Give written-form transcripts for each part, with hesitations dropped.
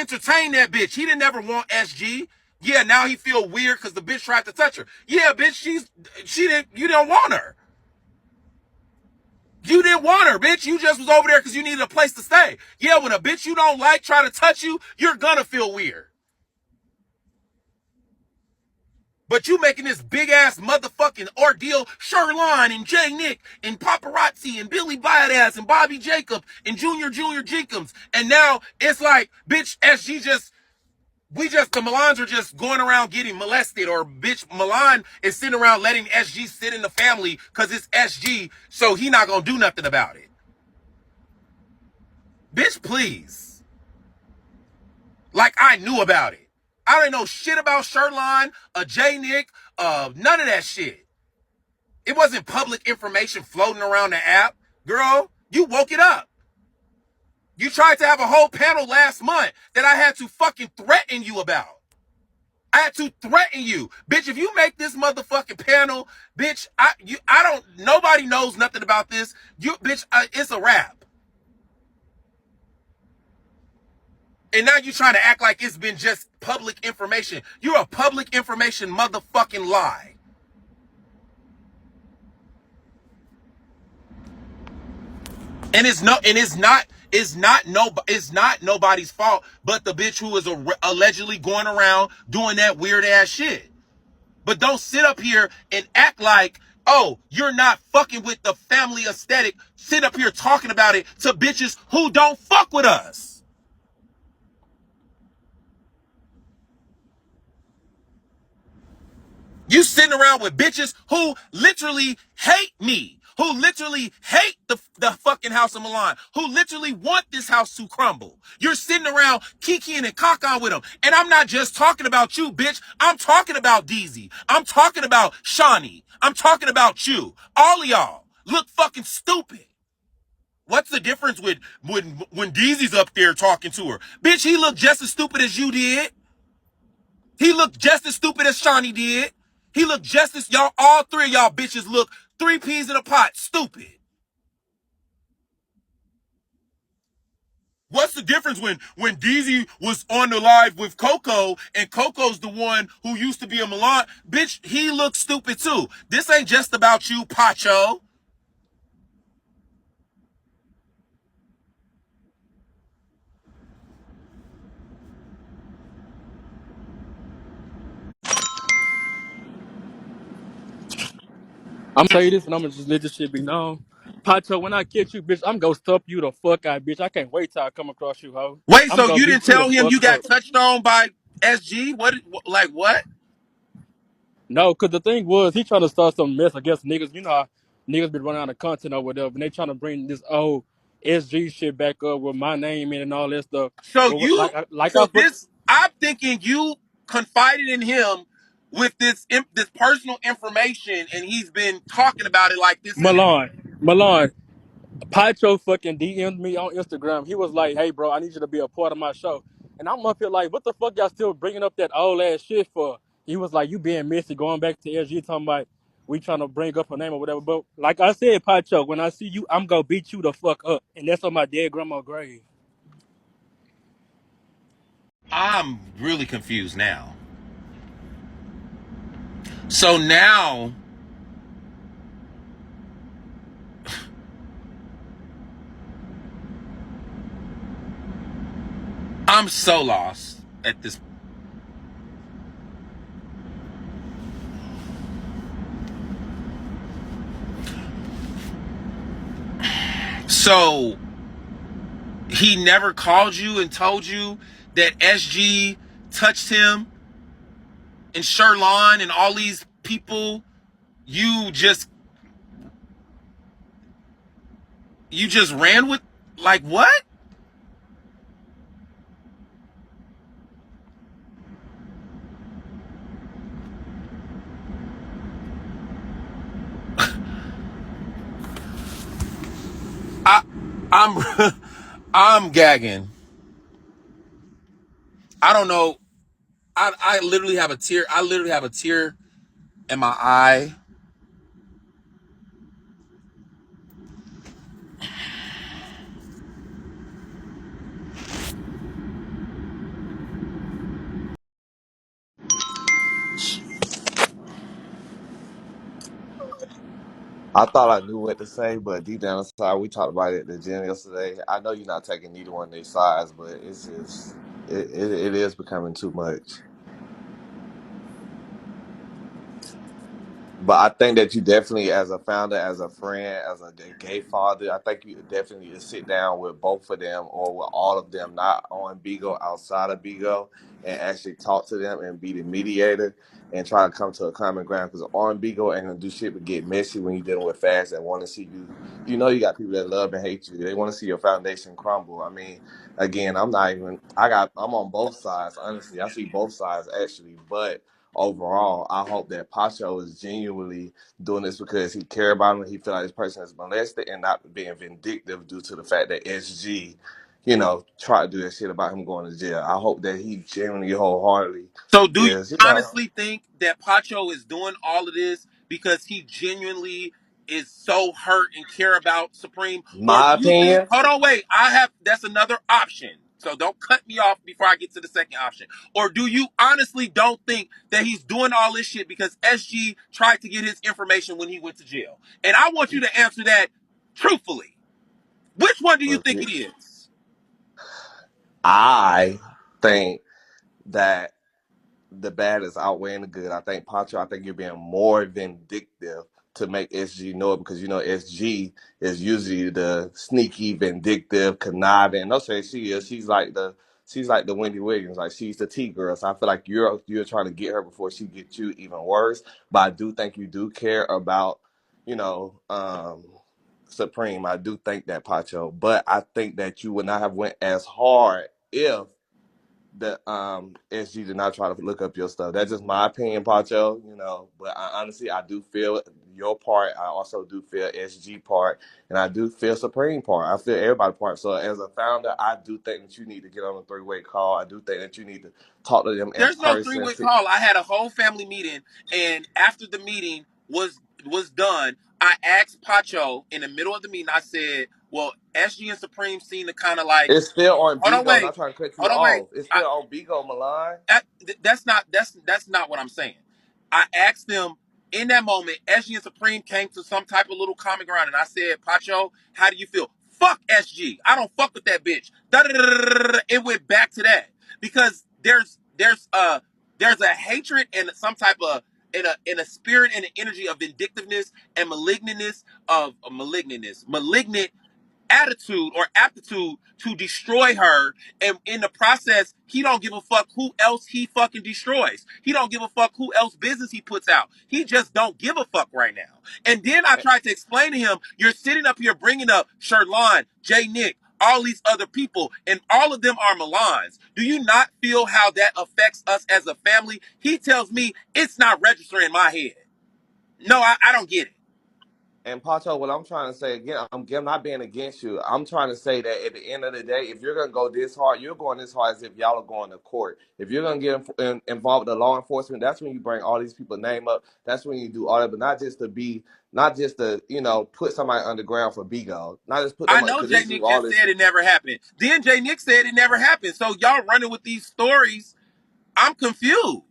entertain that bitch. He didn't ever want SG. Yeah, now he feel weird because the bitch tried to touch her. Yeah, bitch, you didn't want her. You didn't want her, bitch. You just was over there because you needed a place to stay. Yeah, when a bitch you don't like try to touch you, you're gonna feel weird. But you making this big-ass motherfucking ordeal, Sherline and Jay Nick and Paparazzi and Billy Badass and Bobby Jacob and Junior Jenkins. And now it's like, bitch, the Milans are just going around getting molested, or bitch, Milan is sitting around letting SG sit in the family because it's SG, so he not gonna do nothing about it. Bitch, please. Like I knew about it. I didn't know shit about Sherline, J Nick, none of that shit. It wasn't public information floating around the app. Girl, you woke it up. You tried to have a whole panel last month that I had to fucking threaten you about. I had to threaten you. Bitch, if you make this motherfucking panel, bitch, nobody knows nothing about this. Bitch, it's a wrap. And now you trying to act like it's been just public information. You're a public information motherfucking lie. And it's not nobody's fault but the bitch who is allegedly going around doing that weird ass shit. But don't sit up here and act like, oh, you're not fucking with the family aesthetic. Sit up here talking about it to bitches who don't fuck with us. You sitting around with bitches who literally hate me, who literally hate the fucking House of Milan, who literally want this house to crumble. You're sitting around kikiing and cocking with them. And I'm not just talking about you, bitch. I'm talking about Deezy. I'm talking about Shawnee. I'm talking about you. All of y'all look fucking stupid. What's the difference with when Deezy's up there talking to her? Bitch, he looked just as stupid as you did. He looked just as stupid as Shawnee did. He looked just as all three of y'all bitches look 3 peas in a pot, stupid. What's the difference when Deezy was on the live with Coco and Coco's the one who used to be a Milan? Bitch, he looks stupid too. This ain't just about you, Pacho. I'm gonna say this and I'm gonna just let this shit be known. Pacho, when I catch you, bitch, I'm gonna stop you the fuck out, bitch. I can't wait till I come across you, ho. Wait, I'm so gonna you didn't beat you the tell him fuck you got up. touched on by SG? What? No, cause the thing was, he trying to start some mess. I guess niggas, you know how niggas been running out of content or whatever, and they trying to bring this old SG shit back up with my name in and all that stuff. So But I'm thinking you confided in him with this personal information, and he's been talking about it like this is. Milan, Pacho fucking DM'd me on Instagram. He was like, "Hey, bro, I need you to be a part of my show." And I'm up here like, "What the fuck y'all still bringing up that old ass shit for?" He was like, "You being messy, going back to SG, talking about we trying to bring up her name or whatever." But like I said, Pacho, when I see you, I'm gonna beat you the fuck up, and that's on my dead grandma's grave. I'm really confused now. So now, I'm so lost at this. So he never called you and told you that SG touched him and Sherlon and all these people. You just ran with, like, what? I'm I'm gagging. I don't know. I literally have a tear. I literally have a tear in my eye. I thought I knew what to say, but deep down inside, we talked about it at the gym yesterday. I know you're not taking neither one of their sides, but it's just it is becoming too much. But I think that you definitely, as a founder, as a friend, as a gay father, I think you definitely need to sit down with both of them or with all of them, not on Bigo, outside of Bigo, and actually talk to them and be the mediator and try to come to a common ground. Because on Bigo ain't gonna do shit but get messy when you're dealing with fads that want to see you. You know, you got people that love and hate you. They want to see your foundation crumble. I mean, again, I'm not even. I'm on both sides. Honestly, I see both sides actually, but overall, I hope that Pacho is genuinely doing this because he care about him and he feel like this person is molested and not being vindictive due to the fact that SG, tried to do that shit about him going to jail. I hope that he genuinely wholeheartedly So do you is, honestly think that Pacho is doing all of this because he genuinely is so hurt and care about Supreme? Or do my you think, opinion. hold on, wait, that's another option. So don't cut me off before I get to the second option. Or do you honestly don't think that he's doing all this shit because SG tried to get his information when he went to jail? And I want you to answer that truthfully. Which one do you think it is? I think that the bad is outweighing the good. I think Pacho, I think you're being more vindictive to make SG know it because SG is usually the sneaky, vindictive, conniving. No, say she is. She's like the Wendy Williams. Like she's the T girl. So I feel like you're trying to get her before she gets you even worse. But I do think you do care about, you know, um, Supreme. I do think that Pacho. But I think that you would not have went as hard if that SG did not try to look up your stuff. That's just my opinion, Pacho. But honestly, I do feel your part. I also do feel SG part, and I do feel Supreme part. I feel everybody part. So as a founder, I do think that you need to get on a three-way call. I do think that you need to talk to them in There's no person. three-way call. I had a whole family meeting, and after the meeting was done, I asked Pacho in the middle of the meeting. I said, "Well, SG and Supreme seem to kind of like, It's still on hold on, Bigo. I'm wait, not trying to cut you hold on, wait. off. It's still on Bigo, Milan. That's not what I'm saying. I asked them in that moment. SG and Supreme came to some type of little common ground, and I said, Pacho, how do you feel? Fuck SG. I don't fuck with that bitch. It went back to that because there's a hatred and some type of in a spirit and an energy of vindictiveness and malignant attitude or aptitude to destroy her, and in the process he don't give a fuck who else he fucking destroys. He don't give a fuck who else business he puts out. He just don't give a fuck right now. And then I tried to explain to him, you're sitting up here bringing up Sherlon, J Nick, all these other people, and all of them are Milans. Do you not feel how that affects us as a family? He tells me it's not registering in my head. No, I don't get it. And Pacho, what I'm trying to say again, I'm not being against you. I'm trying to say that at the end of the day, if you're gonna go this hard, you're going this hard as if y'all are going to court. If you're gonna get involved with the law enforcement, that's when you bring all these people's name up. That's when you do all that, but not just to put somebody underground for Bigo, not just put I them up know because Jay this do Nick all just this. said it never happened. Then Jay Nick said it never happened. So y'all running with these stories. I'm confused.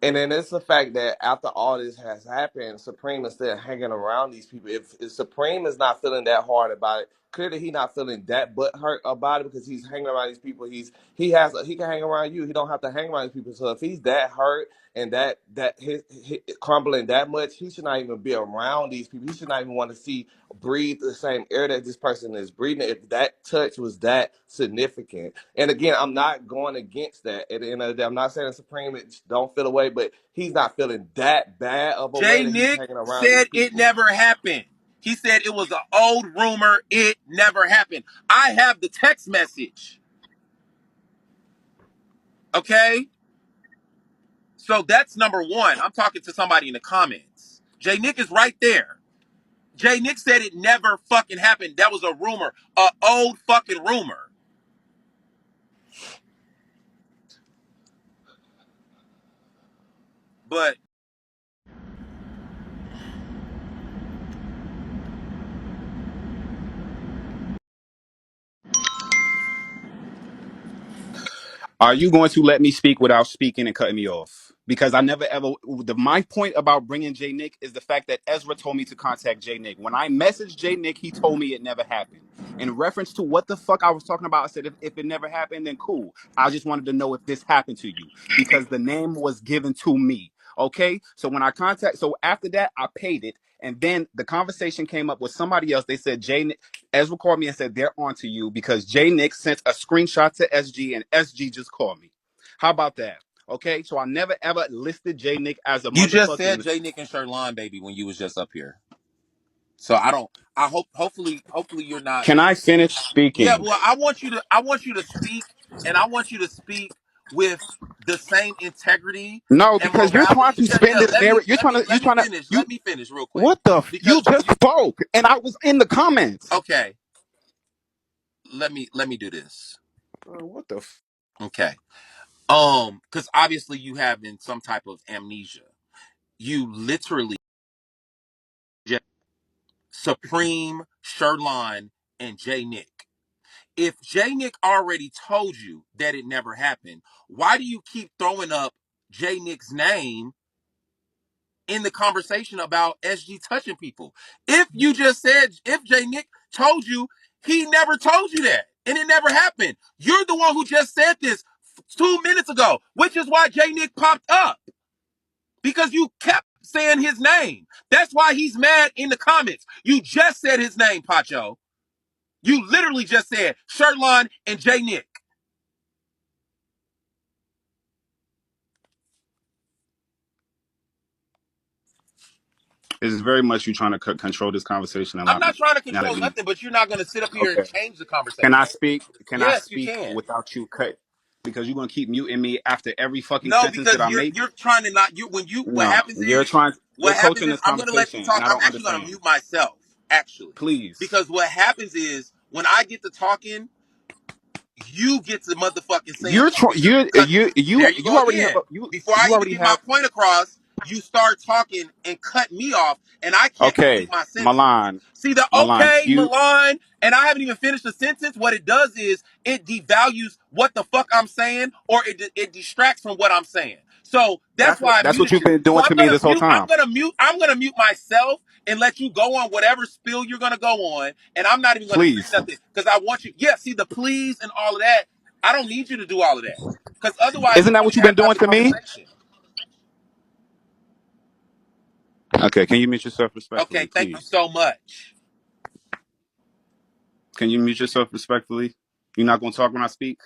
And then it's the fact that after all this has happened, Supreme is still hanging around these people. If Supreme is not feeling that hard about it, clearly he not feeling that butthurt about it because he's hanging around these people. He can hang around you. He don't have to hang around these people. So if he's that hurt and that his crumbling that much, he should not even be around these people. He should not even want to breathe the same air that this person is breathing. If that touch was that significant. And again, I'm not going against that. At the end of the day, I'm not saying Supreme don't feel away, but he's not feeling that bad of a way Jay that he's Nick hanging around said these it people. never happened. He said it was an old rumor. It never happened. I have the text message. Okay? So that's number one. I'm talking to somebody in the comments. Jay Nick is right there. Jay Nick said it never fucking happened. That was a rumor. A old fucking rumor. But Are you going to let me speak without speaking and cutting me off? because I never ever. My point about bringing J Nick is the fact that Ezra told me to contact J Nick. When I messaged J Nick, he told me it never happened. In reference to what the fuck I was talking about, I said if it never happened, then cool. I just wanted to know if this happened to you because the name was given to me. Okay, so when I so after that, I paid it. And then the conversation came up with somebody else. They said Ezra called me and said they're on to you because J Nick sent a screenshot to SG and SG just called me. How about that? Okay, so I never ever listed J Nick as a You just said motherfucking. J Nick and Sherlon, baby, when you was just up here. So hopefully you're not. Can I finish Yeah, speaking? well, I want you to speak, and I want you to speak with the same integrity No, and because you're trying morality. to spin Yeah, this narrative. let me finish. You Let me finish real quick. what the you Because just spoke and I was in the comments. okay, let me do this. Bro, what the Okay. Because obviously you have in some type of amnesia. You literally just Supreme, Sherlon, and J Nick. If J Nick already told you that it never happened, why do you keep throwing up J Nick's name in the conversation about SG touching people? If J Nick told you, he never told you that, and it never happened. You're the one who just said this 2 minutes ago, which is why J Nick popped up. Because you kept saying his name. That's why he's mad in the comments. You just said his name, Pacho. You literally just said Sherlon and J Nick. It's very much you trying to control this conversation and I'm not not trying to now that control we nothing, but you're not going to sit up here and okay. change the Can I conversation. speak? Can I Yes, you speak can. without you cut? Because you're gonna keep muting me after every fucking No, sentence that because I you're make. you're trying to not you when you what No, happens is you're coaching this I'm gonna let you conversation, and talk. I I'm don't actually gonna understand. mute myself, actually. Please, Because what happens is when I get to talking, you get to motherfucking saying you're something and you cut me. There you you go already have again. Before I you even already get my have. point across, you start talking and cut me off, and I can't complete Okay, my sentence. Milan, See the Milan, okay, Milan, and I haven't even finished the sentence. What it does is it devalues what the fuck I'm saying, or it distracts from what I'm saying. So that's why I that's what muted you've you. been So doing to me this whole time. I'm gonna mute myself and let you go on whatever spill you're gonna go on, and I'm not even gonna say Please, nothing because I want you. Yeah, see the please and all of that. I don't need you to do all of that because otherwise isn't we that won't what even you've been have doing the to me? conversation. Okay, can you mute yourself respectfully, Okay, thank you please? so much. Can you mute yourself respectfully? You're not going to talk when I speak?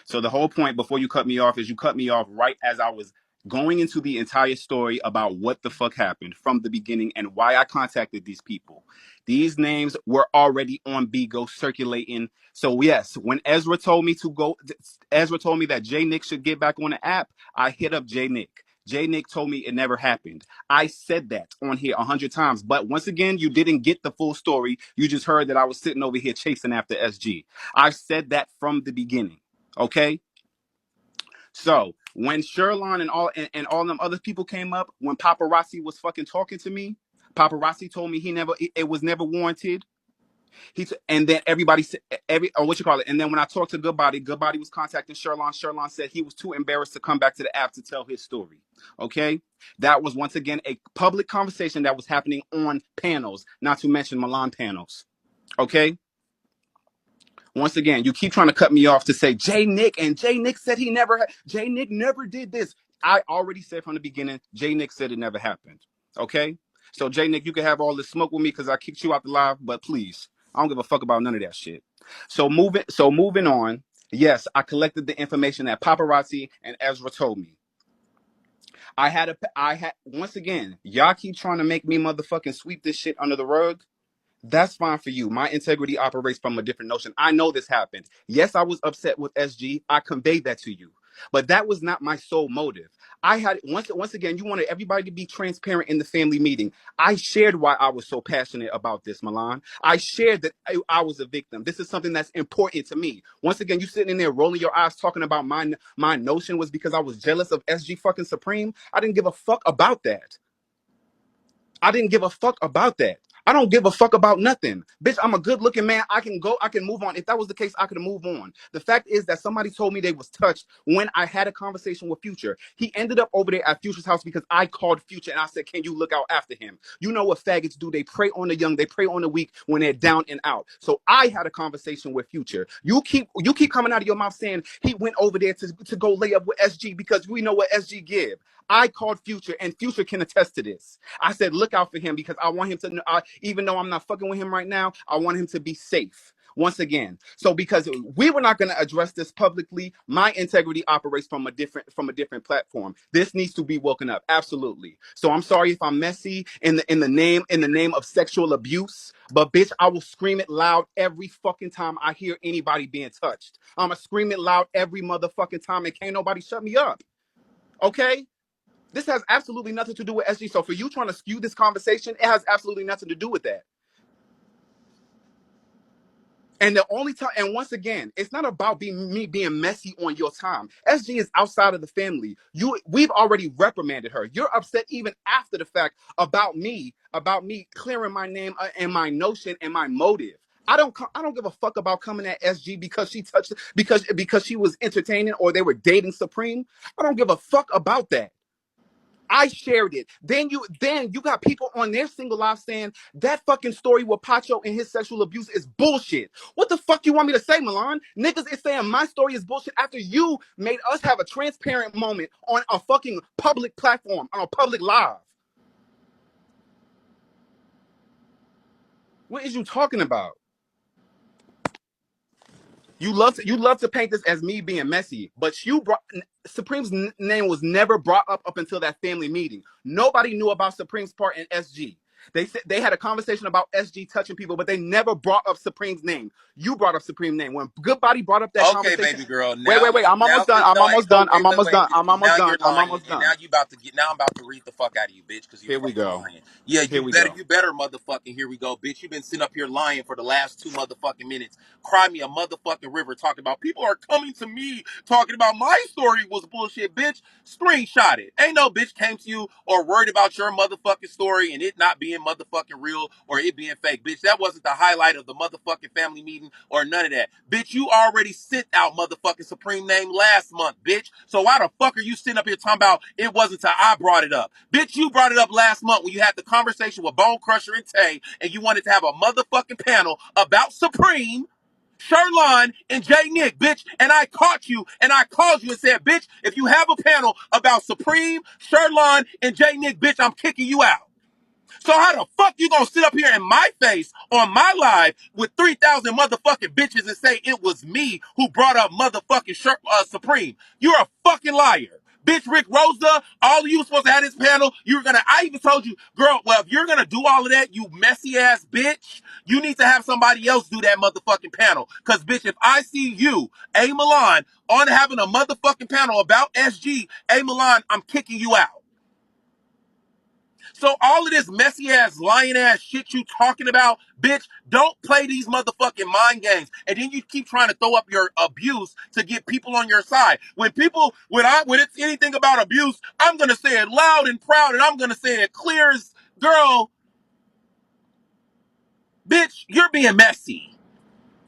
So the whole point before you cut me off is you cut me off right as I was going into the entire story about what the fuck happened from the beginning and why I contacted these people. These names were already on Bigo circulating. So yes, when Ezra told me that J Nick should get back on the app, I hit up J Nick. J Nick told me it never happened. I said that on here 100 times, but once again, you didn't get the full story. You just heard that I was sitting over here chasing after SG. I've said that from the beginning. Okay. So when Sherlon and all them other people came up, when paparazzi was fucking talking to me, paparazzi told me it was never warranted. And then everybody said what you call it. And then when I talked to Goodbody, Goodbody was contacting Sherlon. Sherlon said he was too embarrassed to come back to the app to tell his story. Okay, that was once again a public conversation that was happening on panels, not to mention Milan panels. Okay. Once again, you keep trying to cut me off to say Jay Nick, and Jay Nick said Jay Nick never did this. I already said from the beginning, Jay Nick said it never happened. Okay? So Jay Nick, you can have all this smoke with me because I kicked you out the live, but please, I don't give a fuck about none of that shit. So moving on. Yes, I collected the information that paparazzi and Ezra told me. I had once again, y'all keep trying to make me motherfucking sweep this shit under the rug. That's fine for you. My integrity operates from a different notion. I know this happened. Yes, I was upset with SG. I conveyed that to you. But that was not my sole motive. I had once again, you wanted everybody to be transparent in the family meeting. I shared why I was so passionate about this, Milan. I shared that I was a victim. This is something that's important to me. Once again, you sitting in there rolling your eyes talking about my notion was because I was jealous of SG fucking Supreme. I didn't give a fuck about that. I didn't give a fuck about that. I don't give a fuck about nothing. Bitch, I'm a good looking man. I can move on. If that was the case, I could move on. The fact is that somebody told me they was touched when I had a conversation with Future. He ended up over there at Future's house because I called Future and I said, can you look out after him? You know what faggots do? They prey on the young, they prey on the weak when they're down and out. So I had a conversation with Future. You keep coming out of your mouth saying he went over there to go lay up with SG because we know what SG give. I called Future, and Future can attest to this. I said, look out for him because I want him to, even though I'm not fucking with him right now, I want him to be safe. Once again, so because we were not going to address this publicly, my integrity operates from a different platform. This needs to be woken up, absolutely. So I'm sorry if I'm messy in the name of sexual abuse, but bitch, I will scream it loud every fucking time I hear anybody being touched. I'ma scream it loud every motherfucking time, and can't nobody shut me up. Okay? This has absolutely nothing to do with SG. So for you trying to skew this conversation, it has absolutely nothing to do with that. And the only time, and once again, it's not about me being messy on your time. SG is outside of the family. We've already reprimanded her. You're upset even after the fact about me clearing my name and my notion and my motive. I don't give a fuck about coming at SG because she touched because she was entertaining or they were dating Supreme. I don't give a fuck about that. I shared it. Then you got people on their single live saying that fucking story with Pacho and his sexual abuse is bullshit. What the fuck you want me to say, Milan? Niggas is saying my story is bullshit after you made us have a transparent moment on a fucking public platform, on a public live. What is you talking about? You love to paint this as me being messy, but Supreme's name was never brought up until that family meeting. Nobody knew about Supreme's part in SG. They said they had a conversation about SG touching people, but they never brought up Supreme's name. You brought up Supreme's name. When Goodbody brought up that Okay, conversation. baby girl. Wait. I'm Now, almost done. cause I'm no, almost ain't no, done. I'm wait, almost wait. done. I'm almost Now done. you're I'm lying, almost and done. now I'm about to read the fuck out of you, bitch, because you're Here we fucking go. lying. Yeah, Here we go. you better motherfucking here we go, bitch. You've been sitting up here lying for the last 2 motherfucking minutes. Cry me a motherfucking river talking about people are coming to me talking about my story was bullshit, bitch. Screenshot it. Ain't no bitch came to you or worried about your motherfucking story and it not being motherfucking real or it being fake, bitch. That wasn't the highlight of the motherfucking family meeting or none of that. Bitch, you already sent out motherfucking Supreme name last month, bitch. So why the fuck are you sitting up here talking about it wasn't till I brought it up? Bitch, you brought it up last month when you had the conversation with Bone Crusher and Tay and you wanted to have a motherfucking panel about Supreme, Sherlon, and Jay Nick, bitch. And I caught you and I called you and said, bitch, if you have a panel about Supreme, Sherlon, and Jay Nick, bitch, I'm kicking you out. So how the fuck you gonna sit up here in my face on my live with 3,000 motherfucking bitches and say it was me who brought up motherfucking Supreme? You're a fucking liar. Bitch, Rick Rosa, all of you supposed to have this panel. I even told you, girl, well, if you're gonna do all of that, you messy ass bitch, you need to have somebody else do that motherfucking panel. Cause bitch, if I see you, A. Milan, on having a motherfucking panel about SG, A. Milan, I'm kicking you out. So all of this messy ass, lying ass shit you talking about, bitch, don't play these motherfucking mind games. And then you keep trying to throw up your abuse to get people on your side. When it's anything about abuse, I'm gonna say it loud and proud, and I'm gonna say it clear as girl, bitch, you're being messy.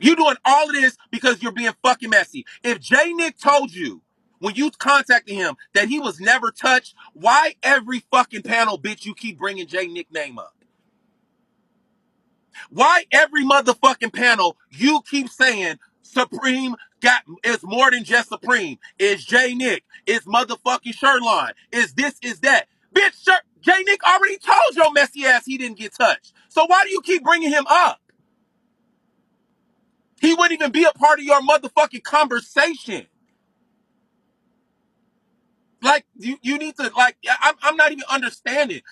You doing all of this because you're being fucking messy. If Jay Nick told you when you contacted him that he was never touched, why every fucking panel, bitch, you keep bringing Jay Nick name up? Why every motherfucking panel you keep saying Supreme is more than just Supreme? Is Jay Nick? Is motherfucking Sherlon? Is this? Is that? Bitch, Jay Nick already told your messy ass he didn't get touched. So why do you keep bringing him up? He wouldn't even be a part of your motherfucking conversation. Like you need to I'm not even understanding.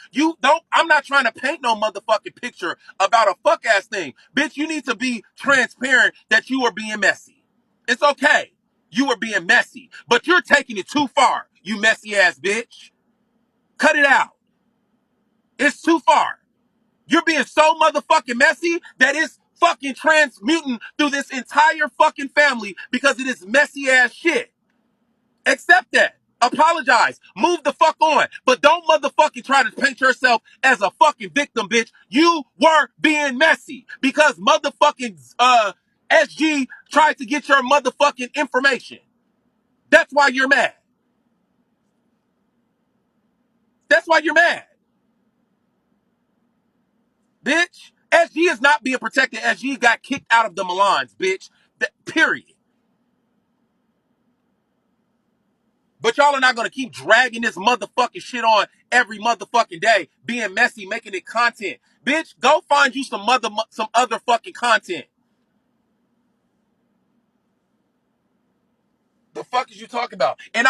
I'm not trying to paint no motherfucking picture about a fuck ass thing. Bitch, you need to be transparent that you are being messy. It's okay. You are being messy, but you're taking it too far, you messy ass bitch. Cut it out. It's too far. You're being so motherfucking messy that it's fucking transmuting through this entire fucking family because of this messy ass shit. Accept that. Apologize. Move the fuck on. But don't motherfucking try to paint yourself as a fucking victim, bitch. You were being messy because motherfucking SG tried to get your motherfucking information. That's why you're mad. That's why you're mad. Bitch. SG is not being protected. SG got kicked out of the Mulans, bitch. Period. But y'all are not going to keep dragging this motherfucking shit on every motherfucking day, being messy, making it content. Bitch, go find you some other fucking content. The fuck is you talking about? And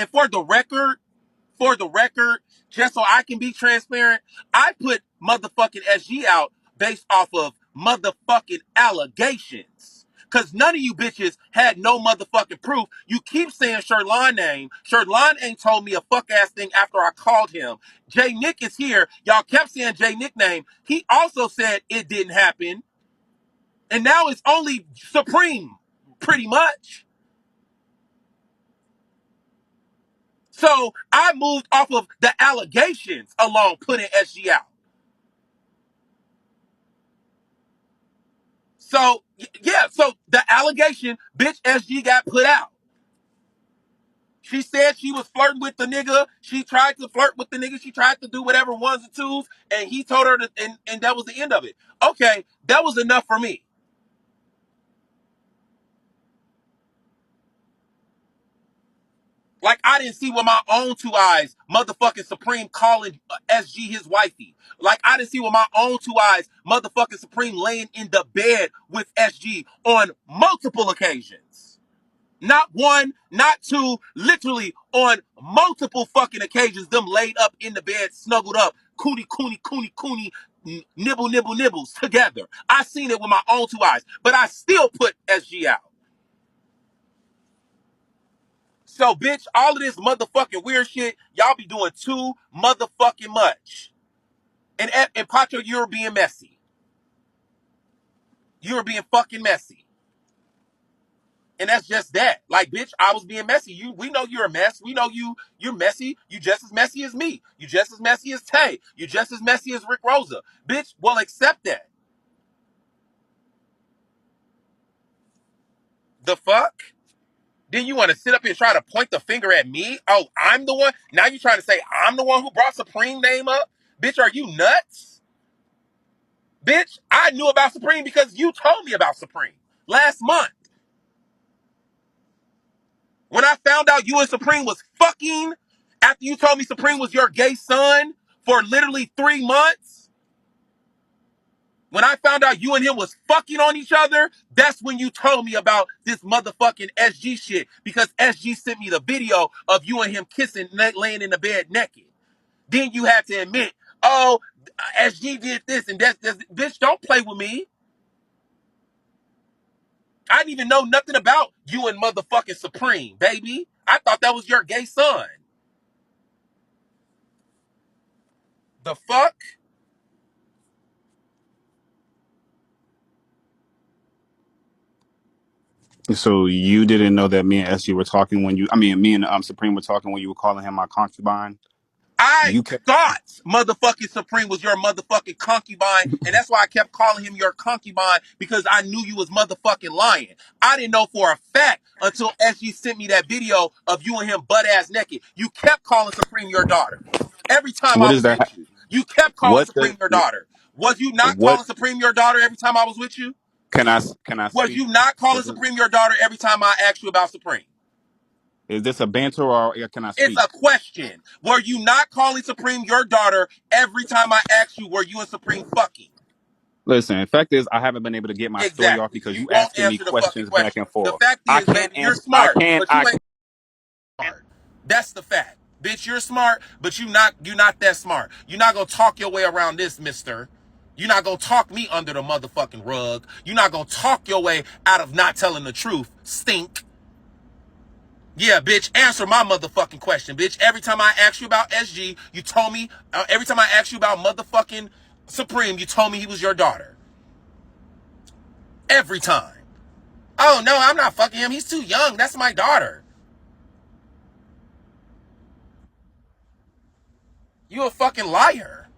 for the record, just so I can be transparent, I put motherfucking SG out based off of motherfucking allegations. Cause none of you bitches had no motherfucking proof. You keep saying Sherlon name. Sherlon ain't told me a fuck ass thing after I called him. J Nick is here. Y'all kept saying J Nick name. He also said it didn't happen. And now it's only Supreme, pretty much. So I moved off of the allegations alone, putting SG out. So, yeah, so the allegation, bitch, SG got put out. She said she was flirting with the nigga. She tried to flirt with the nigga. She tried to do whatever ones and twos, and he told her, and that was the end of it. Okay, that was enough for me. Like, I didn't see with my own two eyes motherfucking Supreme calling SG his wifey. Like, I didn't see with my own two eyes motherfucking Supreme laying in the bed with SG on multiple occasions. Not one, not two, literally on multiple fucking occasions, them laid up in the bed, snuggled up, cootie, nibble, nibbles together. I seen it with my own two eyes, but I still put SG out. So, bitch, all of this motherfucking weird shit, y'all be doing too motherfucking much. And Pacho, you're being messy. You're being fucking messy. And that's just that. Like, bitch, I was being messy. We know you're a mess. We know you're messy. You just as messy as me. You just as messy as Tay. You just as messy as Rick Rosa. Bitch, well, accept that. The fuck? Then you want to sit up here and try to point the finger at me? Oh, I'm the one? Now you're trying to say I'm the one who brought Supreme name up? Bitch, are you nuts? Bitch, I knew about Supreme because you told me about Supreme last month. When I found out you and Supreme was fucking, after you told me Supreme was your gay son for literally 3 months, when I found out you and him was fucking on each other, that's when you told me about this motherfucking SG shit, because SG sent me the video of you and him kissing, laying in the bed naked. Then you had to admit, oh, SG did this and that's bitch, don't play with me. I didn't even know nothing about you and motherfucking Supreme, baby. I thought that was your gay son. The fuck? So you didn't know that me and SG were talking when me and Supreme were talking when you were calling him my concubine? I You kept thought motherfucking Supreme was your motherfucking concubine, and that's why I kept calling him your concubine, because I knew you was motherfucking lying. I didn't know for a fact until SG sent me that video of you and him butt ass naked. You kept calling Supreme your daughter. Every time what I is was that? with you. You kept calling What the Supreme your daughter. Was you not what calling Supreme your daughter every time I was with you? can I Was speak? you not calling Was it, Supreme your daughter every time I asked you about Supreme? is this a banter or can I It's speak? a question. Were you not calling Supreme your daughter every time I asked you, were you and Supreme fucking? Listen, the fact is, I haven't been able to get my story off Exactly. because You you won't asking me answer the fucking questions back question. and The forth. fact I is, can't baby, you're answer. smart, but you ain't smart. That's the fact. Bitch, you're smart, but you're not that smart. You're not gonna talk your way around this, mister. You're not gonna talk me under the motherfucking rug. You're not gonna talk your way out of not telling the truth. Stink. Yeah, bitch, answer my motherfucking question, bitch. Every time I asked you about SG, you told me, every time I asked you about motherfucking Supreme, you told me he was your daughter. Every time. Oh, no, I'm not fucking him. He's too young. That's my daughter. You a fucking liar.